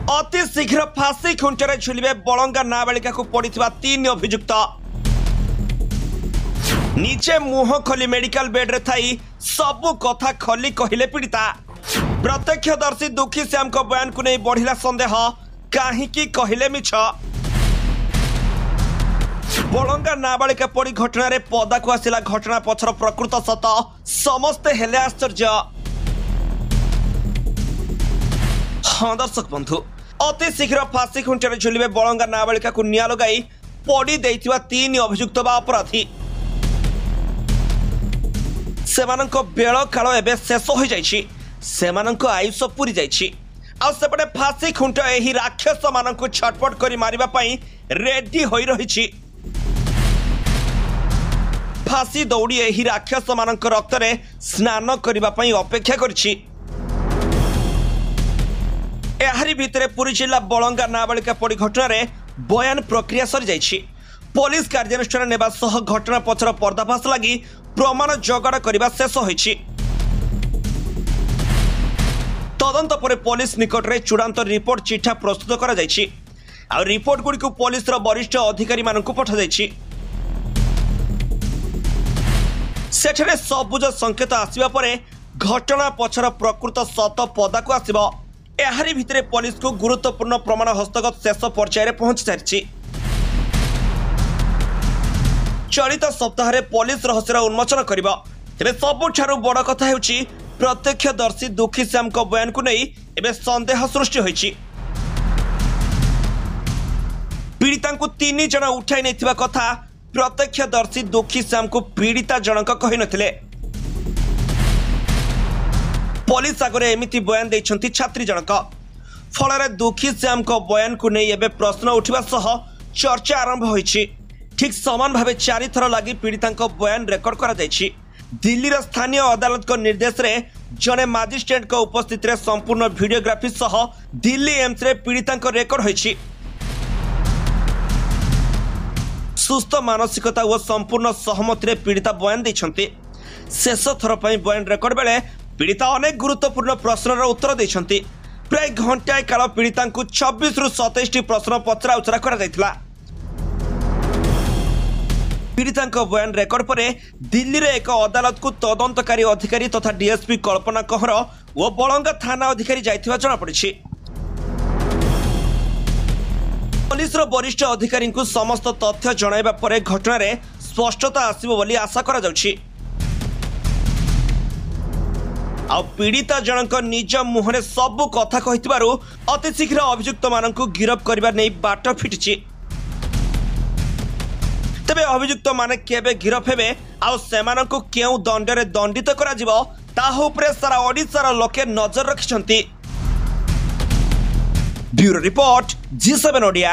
अति शीघ्र फांसी खुंटरे झुलिबे बलंगा नाबालिका को पड़िथिबा 3 अभियुक्त। निजे मुह खोली मेडिकल बेड रे थाई सबु कथा खोली कहिले पीड़िता। प्रत्यक्षदर्शी दुखी श्याम को बयान को नहीं बढ़िला संदेह, काहींकी कहिले मिछ। बलंगा नाबालिका पड़ी घटना रे पदा को आसिला घटना पछर प्रकृत सत समस्ते हेले आश्चर्य। हाँ दर्शक बंधु, अति शीघ्र फांसी खुंटरे झुलिबे बलंगा नाबालिका को निया लगाई पड़ी देइथिबा 3 अभियुक्त बा अपराधी। सेमानंको बेଳ काल एबे शेष हो जाइछि, सेमानंको आयुष पूरी जाइछि। आ सेपटे फांसी खुंट एही राक्षस मानंको छटपट करी मारिबा पई रेडी होई रहिछि। फांसी दौड़ी एही राक्षस मानंको रक्त रे स्नान करिबा पई अपेक्षा करछि। एहारी भितरे पुरी जिला बलंगा नाबालिका पड़ी घटना रे बयान प्रक्रिया सरी जाइछि। पुलिस कार्यानुष्ठान नेबा सह घटना पछर पर्दाफाश लागि प्रमाण जगाड़ करने शेष होइछि। तदंत पर पुलिस निकट में चूड़ांत रिपोर्ट चिठा प्रस्तुत करा जाइछि। आ रिपोर्ट गुडी को पुलिस वरिष्ठ अधिकारी मानकु पठा जाइछि। सेठरे सबुज संकेत आसिबा परे घटना पछर प्रकृत सत पदा को आसिबो। एहारी भितरे पुलिस को गुरुत्वपूर्ण प्रमाण हस्तगत शेष पर्याय पहुंची सारिछि। चलित सप्ताह रे पुलिस रहस्य उन्मोचन करिबो। तेबे सबुठारु बड़ कथा हेउछि प्रत्यक्षदर्शी दुखी श्याम को बयान को नहीं एबे संदेह सृष्टि होइछि। पीड़िता को 3 जन उठाई नैथिबा कथा प्रत्यक्षदर्शी दुखी श्याम को पीड़िता जनक कहि नथिले। पुलिस आगरे एमिति बयान दैछंती छात्री जनक। फलरे दुखी श्याम को बयान को नहीं एबे प्रश्न उठिबा सह चर्चा आरंभ होइछि। ठीक समान भावे 4 थर लगी पीड़िता बयान रेकर्ड करा जाइछि। दिल्ली स्थानीय अदालत को निर्देश रे जने मजिस्ट्रेट को उपस्थिति रे संपूर्ण वीडियोग्राफी सह दिल्ली एम्स रे पीड़िता रेकर्ड होइछि। सुस्थ मानसिकता और संपूर्ण सहमति रे पीड़िता बयान दैछंती। शेष थर पई बयान रेकर्ड बेले पीड़िता अनेक गुरुत्वपूर्ण प्रश्नर उत्तर दैछंती। प्राय घंटाए काल पीड़िता 26 रु 27 प्रश्न पचरा उचरा करा जायतिला। पीड़िता बयान रेकर्ड पर दिल्ली रे एक अदालत को तदंतकारी अधिकारी तथा डीएसपी कल्पना कहर और बलंगा थाना अधिकारी जाइथिबा जଣା पड़िछि। पुलिस रो वरिष्ठ अधिकारी को समस्त तथ्य जणाइबा परे घटना रे स्पष्टता आसीबो बोली आशा करा जाउछि। आ पीड़िता जनक निज मुहरे सबु कथा कहितबारु अति शीघ्र अभियुक्त माननकु गिरफ करबा नै बाट फिटिछि। तेबे अभियुक्त माने केबे गिरफ हेबे आ सेमानकु केउ दंडरे दंडित करा जिवो ताहा उपरे सारा ओडिसार लोके नजर रखिछंती। Bureau report G7 Odia.